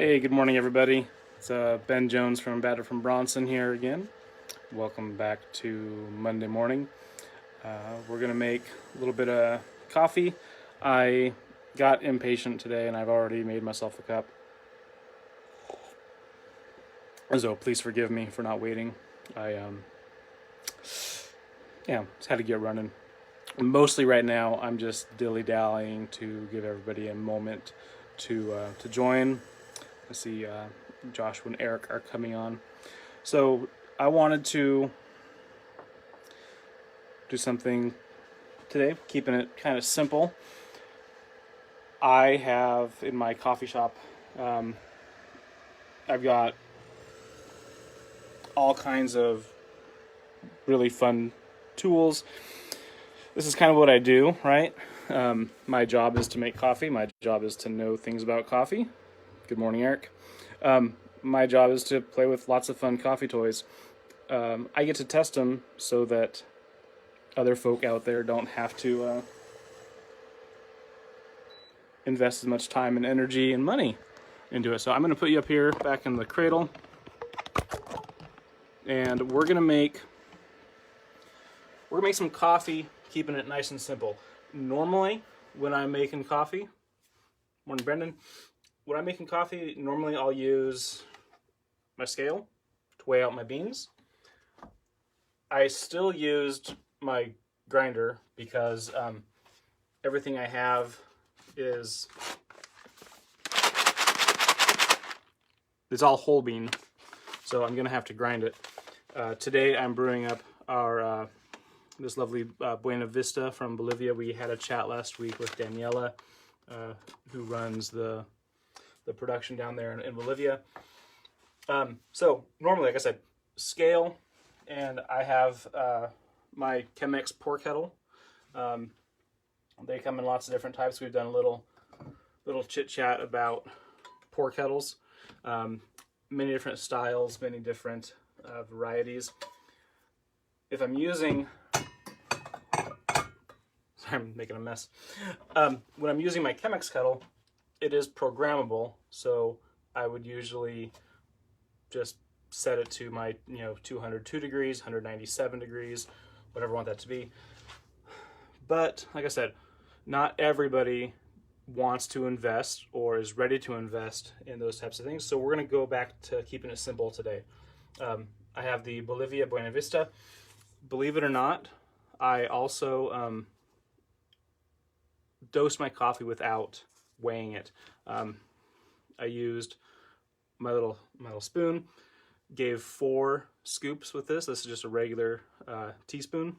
Hey, good morning, everybody. It's Ben Jones from Batter from Bronson here again. Welcome back to Monday morning. We're gonna make a little bit of coffee. I got impatient today, and I've already made myself a cup. So please forgive me for not waiting. I just had to get running. Mostly right now, I'm just dilly-dallying to give everybody a moment to join. I see Joshua and Eric are coming on. So I wanted to do something today, keeping it kind of simple. I have in my coffee shop, I've got all kinds of really fun tools. This is kind of what I do, right? My job is to make coffee. My job is to know things about coffee. Good morning, Eric. My job is to play with lots of fun coffee toys. I get to test them so that other folk out there don't have to invest as much time and energy and money into it. So I'm going to put you up here back in the cradle, and we're gonna make some coffee, keeping it nice and simple. Normally, when I'm making coffee, morning, Brendan. When I'm making coffee, normally I'll use my scale to weigh out my beans. I still used my grinder because everything I have is it's all whole bean, so I'm gonna have to grind it. Today I'm brewing up our this lovely Buena Vista from Bolivia. We had a chat last week with Daniela, who runs the production down there in Bolivia. So normally, like I said, scale, and I have my Chemex pour kettle. They come in lots of different types. We've done a little chit chat about pour kettles, many different styles, many different varieties. If I'm using, sorry, I'm making a mess. When I'm using my Chemex kettle, it is programmable, so I would usually just set it to my 202 degrees, 197 degrees, whatever I want that to be. But like I said, not everybody wants to invest or is ready to invest in those types of things, so we're going to go back to keeping it simple today. I have the Bolivia Buena Vista. Believe it or not, I also dose my coffee without weighing it. I used my little spoon, gave 4 scoops with this. This is just a regular teaspoon,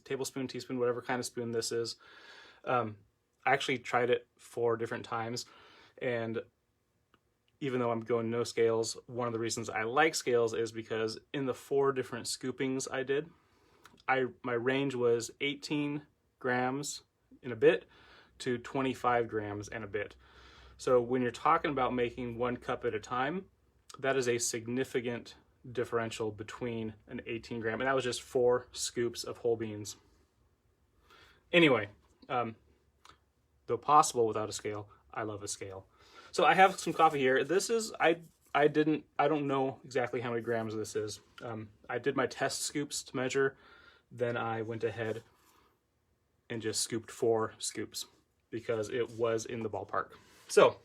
tablespoon, teaspoon, whatever kind of spoon this is. I actually tried it 4 different times, and even though I'm going no scales, one of the reasons I like scales is because in the 4 different scoopings I did, my range was 18 grams in a bit to 25 grams and a bit. So when you're talking about making 1 cup at a time, that is a significant differential between an 18 gram, and that was just 4 scoops of whole beans. Anyway, though possible without a scale, I love a scale. So I have some coffee here. This is, I don't know exactly how many grams this is. I did my test scoops to measure, then I went ahead and just scooped 4 scoops because it was in the ballpark. So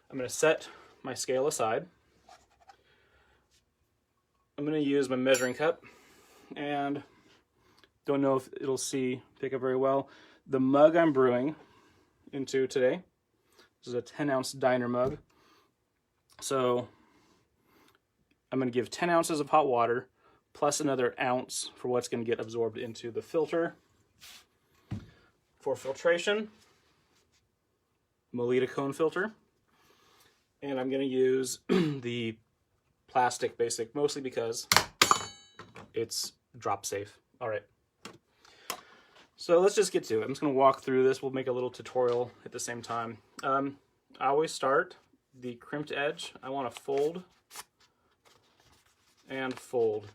I'm going to set my scale aside. I'm going to use my measuring cup, and don't know if it'll pick up very well. The mug I'm brewing into today, this is a 10-ounce diner mug. So I'm going to give 10 ounces of hot water plus another ounce for what's going to get absorbed into the filter. For filtration, Melita cone filter, and I'm going to use the plastic basic, mostly because it's drop safe. All right, so let's just get to it. I'm just going to walk through this. We'll make a little tutorial at the same time. I always start the crimped edge. I want to fold and fold.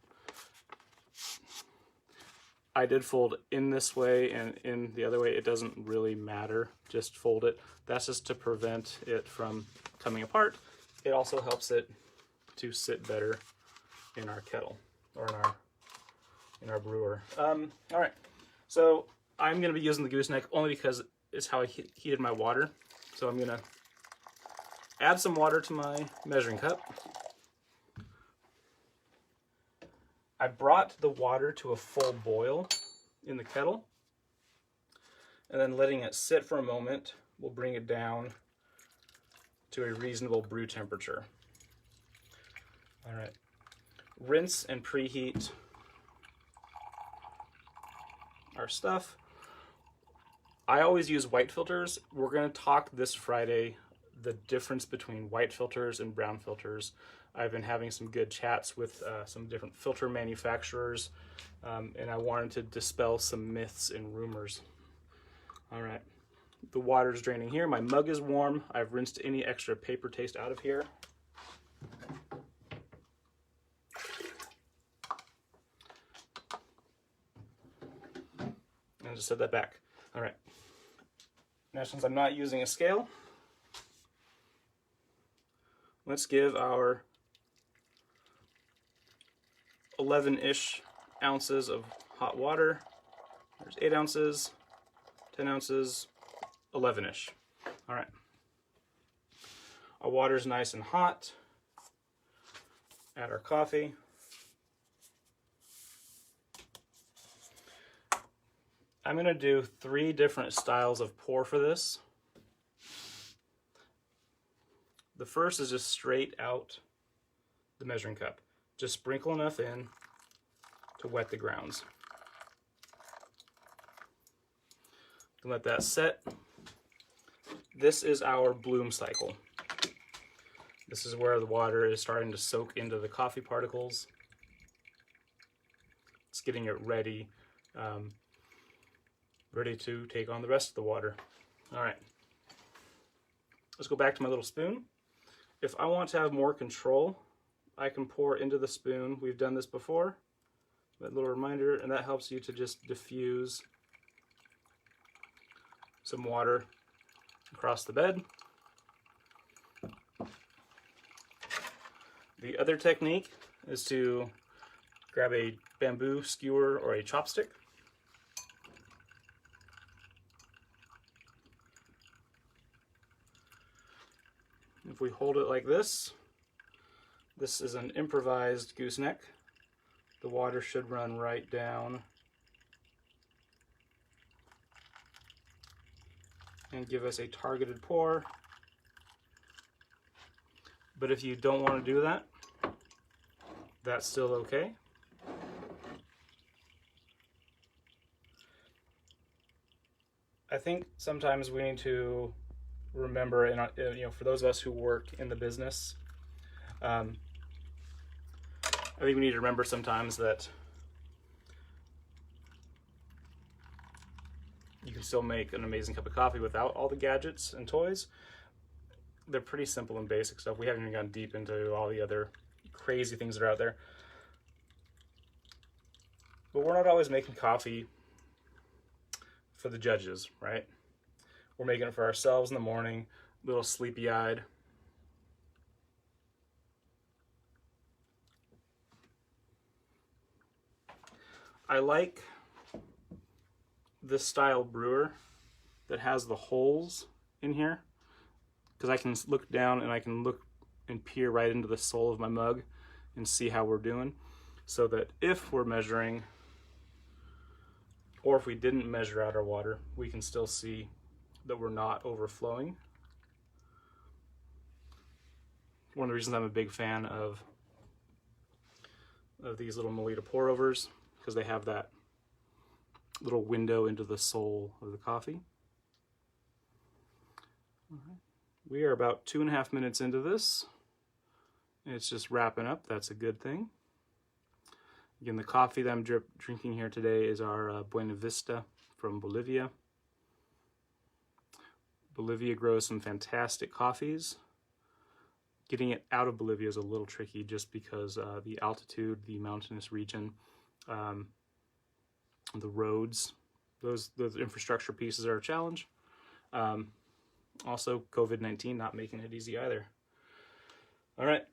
I did fold in this way and in the other way. It doesn't really matter, just fold it. That's just to prevent it from coming apart. It also helps it to sit better in our kettle or in our brewer. All right, so I'm gonna be using the gooseneck only because it's how I heated my water. So I'm gonna add some water to my measuring cup. I brought the water to a full boil in the kettle, and then letting it sit for a moment will bring it down to a reasonable brew temperature. All right, rinse and preheat our stuff. I always use white filters. We're going to talk this Friday the difference between white filters and brown filters. I've been having some good chats with some different filter manufacturers, and I wanted to dispel some myths and rumors. All right, the water's draining here. My mug is warm. I've rinsed any extra paper taste out of here. And just set that back. All right. Now, since I'm not using a scale, let's give our 11-ish ounces of hot water. There's 8 ounces, 10 ounces, 11-ish. All right. Our water's nice and hot. Add our coffee. I'm going to do 3 different styles of pour for this. The first is just straight out the measuring cup. Just sprinkle enough in to wet the grounds. Let that set. This is our bloom cycle. This is where the water is starting to soak into the coffee particles. It's getting it ready, ready to take on the rest of the water. All right, let's go back to my little spoon. If I want to have more control, I can pour into the spoon. We've done this before, that little reminder, and that helps you to just diffuse some water across the bed. The other technique is to grab a bamboo skewer or a chopstick. If we hold it like this, this is an improvised gooseneck. The water should run right down and give us a targeted pour. But if you don't want to do that, that's still okay. I think sometimes we need to remember, and for those of us who work in the business, I think we need to remember sometimes that you can still make an amazing cup of coffee without all the gadgets and toys. They're pretty simple and basic stuff. We haven't even gone deep into all the other crazy things that are out there. But we're not always making coffee for the judges, right? We're making it for ourselves in the morning, a little sleepy-eyed. I like this style brewer that has the holes in here, because I can look down and I can look and peer right into the soul of my mug and see how we're doing, so that if we're measuring, or if we didn't measure out our water, we can still see that we're not overflowing. One of the reasons I'm a big fan of these little Melita pour-overs, because they have that little window into the soul of the coffee. All right. We are about 2.5 minutes into this. It's just wrapping up. That's a good thing. Again, the coffee that I'm drinking here today is our Buena Vista from Bolivia. Bolivia grows some fantastic coffees. Getting it out of Bolivia is a little tricky just because the altitude, the mountainous region, the roads, those infrastructure pieces are a challenge. Also, COVID-19 not making it easy either. All right.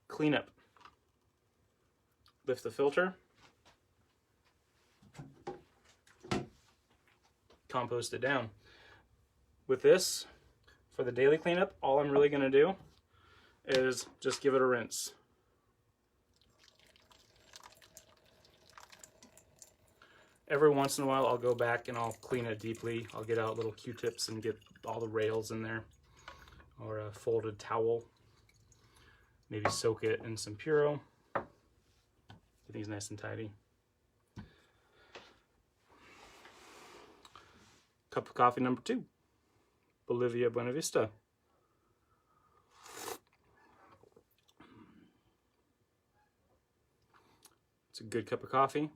Cleanup. Lift the filter. Compost it down. With this, for the daily cleanup, all I'm really going to do is just give it a rinse. Every once in a while, I'll go back and I'll clean it deeply. I'll get out little Q-tips and get all the rails in there, or a folded towel. Maybe soak it in some Puro. Get these nice and tidy. Cup of coffee number 2. Bolivia Buena Vista. It's a good cup of coffee.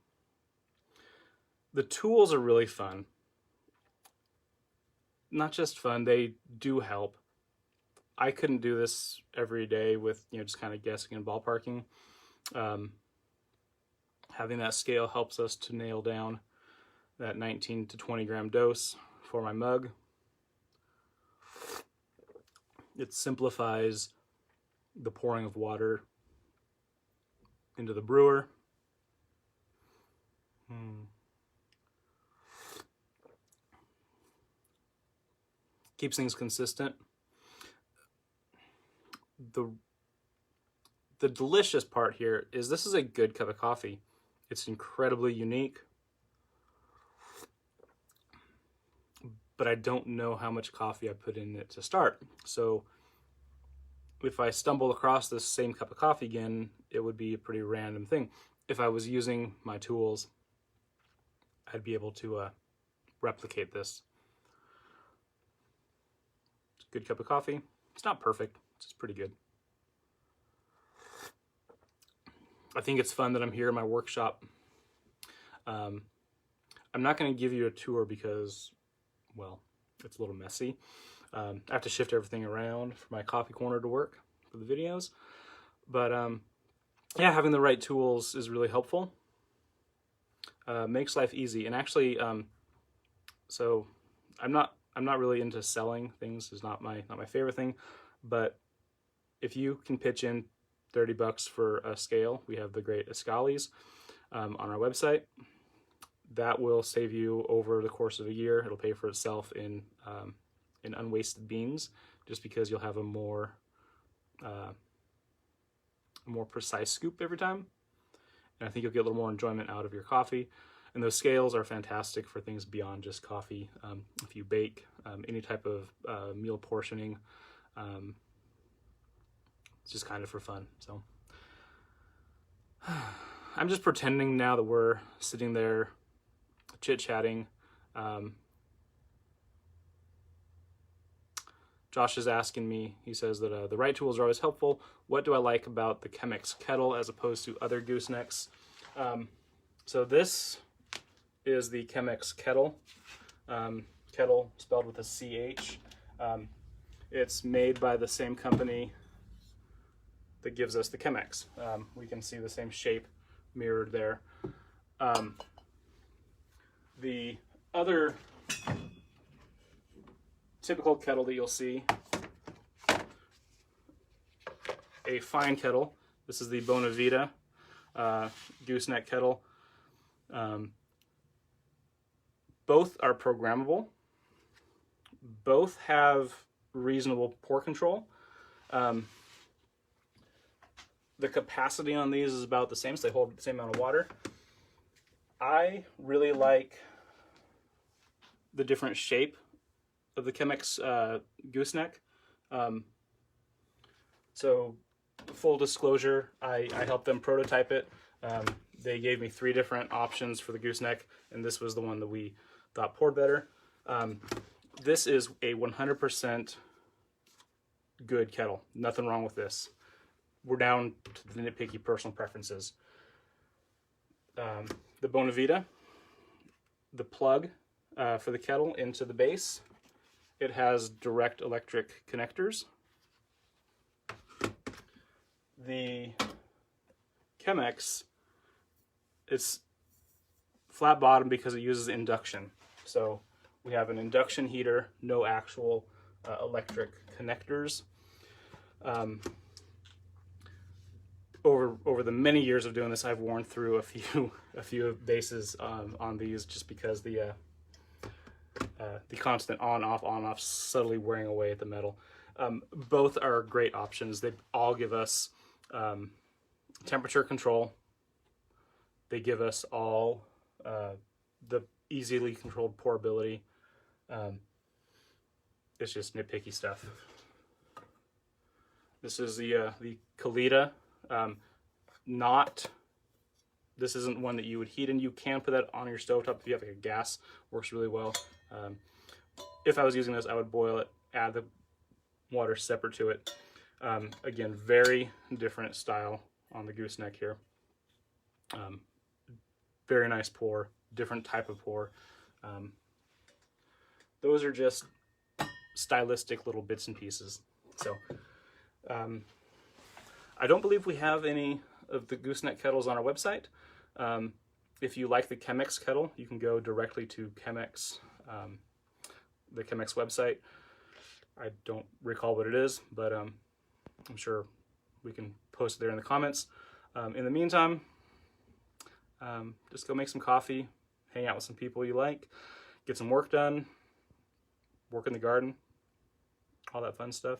The tools are really fun. Not just fun, they do help. I couldn't do this every day with, just kind of guessing and ballparking. Having that scale helps us to nail down that 19 to 20 gram dose for my mug. It simplifies the pouring of water into the brewer. Keeps things consistent. The delicious part here is this is a good cup of coffee. It's incredibly unique, but I don't know how much coffee I put in it to start. So if I stumble across this same cup of coffee again, it would be a pretty random thing. If I was using my tools, I'd be able to replicate this. It's a good cup of coffee. It's not perfect, it's just pretty good. I think it's fun that I'm here in my workshop. I'm not going to give you a tour because, well, it's a little messy. I have to shift everything around for my coffee corner to work for the videos. But yeah, having the right tools is really helpful. Makes life easy. And actually, so I'm not really into selling things. It's not my favorite thing. But if you can pitch in $30 for a scale, we have the great Escalis on our website. That will save you over the course of a year. It'll pay for itself in unwasted beans, just because you'll have a more precise scoop every time. And I think you'll get a little more enjoyment out of your coffee. And those scales are fantastic for things beyond just coffee. If you bake, any type of meal portioning, it's just kind of for fun. So I'm just pretending now that we're sitting there chit-chatting. Josh is asking me, he says that the right tools are always helpful. What do I like about the Chemex Kettle as opposed to other goosenecks? So this is the Chemex Kettle. Kettle spelled with a CH. It's made by the same company that gives us the Chemex. We can see the same shape mirrored there. The other typical kettle that you'll see, a fine kettle. This is the Bonavita Gooseneck Kettle. Both are programmable. Both have reasonable pour control. The capacity on these is about the same, so they hold the same amount of water. I really like the different shape of the Chemex gooseneck. So full disclosure, I helped them prototype it. They gave me 3 different options for the gooseneck, and this was the one that we thought poured better. This is a 100% good kettle. Nothing wrong with this. We're down to the nitpicky personal preferences. The Bonavita, the plug for the kettle into the base, it has direct electric connectors. The Chemex It's flat bottom because it uses induction. So we have an induction heater, no actual electric connectors. Over the many years of doing this, I've worn through a few bases on these, just because the constant on off subtly wearing away at the metal. Both are great options. They all give us temperature control. They give us all the easily controlled pourability. It's just nitpicky stuff. This is the Kalita. This isn't one that you would heat in. You can put that on your stovetop if you have like a gas. Works really well. If I was using this, I would boil it, add the water separate to it. Again, very different style on the Gooseneck here. Very nice pour, different type of pour. Those are just stylistic little bits and pieces. So I don't believe we have any of the Gooseneck kettles on our website. If you like the Chemex kettle, you can go directly to Chemex, the Chemex website. I don't recall what it is, but I'm sure we can post it there in the comments. In the meantime, just go make some coffee, hang out with some people you like, get some work done, work in the garden, all that fun stuff.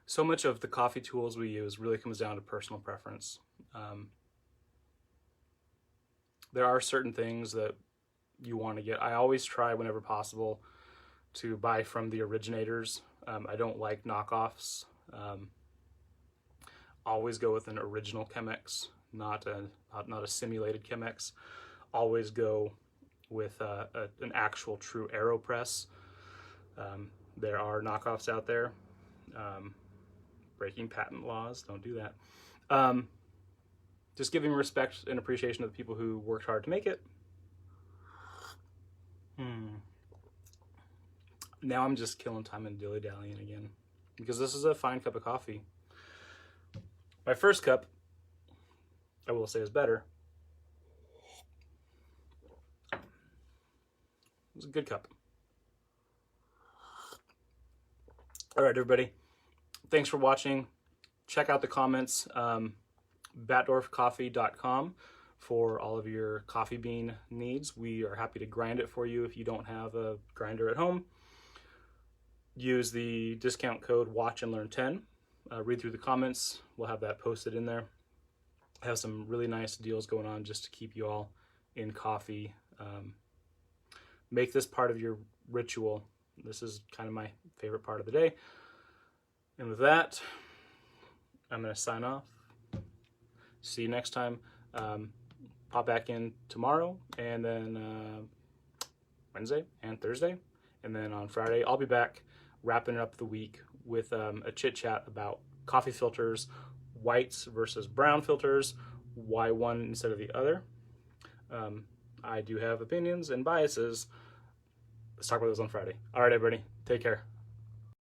So much of the coffee tools we use really comes down to personal preference. There are certain things that you want to get. I always try, whenever possible, to buy from the originators. I don't like knockoffs. Always go with an original Chemex, not a simulated Chemex. Always go with an actual true AeroPress. There are knockoffs out there. Breaking patent laws, don't do that. Just giving respect and appreciation to the people who worked hard to make it. Now I'm just killing time and dilly-dallying again, because this is a fine cup of coffee. My first cup, I will say, is better. It was a good cup. All right, everybody. Thanks for watching. Check out the comments, batdorfcoffee.com, for all of your coffee bean needs. We are happy to grind it for you if you don't have a grinder at home. Use the discount code WATCHANDLEARN10. Read through the comments. We'll have that posted in there. I have some really nice deals going on just to keep you all in coffee. Make this part of your ritual. This is kind of my favorite part of the day. And with that, I'm going to sign off. See you next time. Pop back in tomorrow, and then Wednesday and Thursday. And then on Friday, I'll be back wrapping up the week with a chit-chat about coffee filters, whites versus brown filters, why one instead of the other. I do have opinions and biases. Let's talk about those on Friday. All right, everybody. Take care.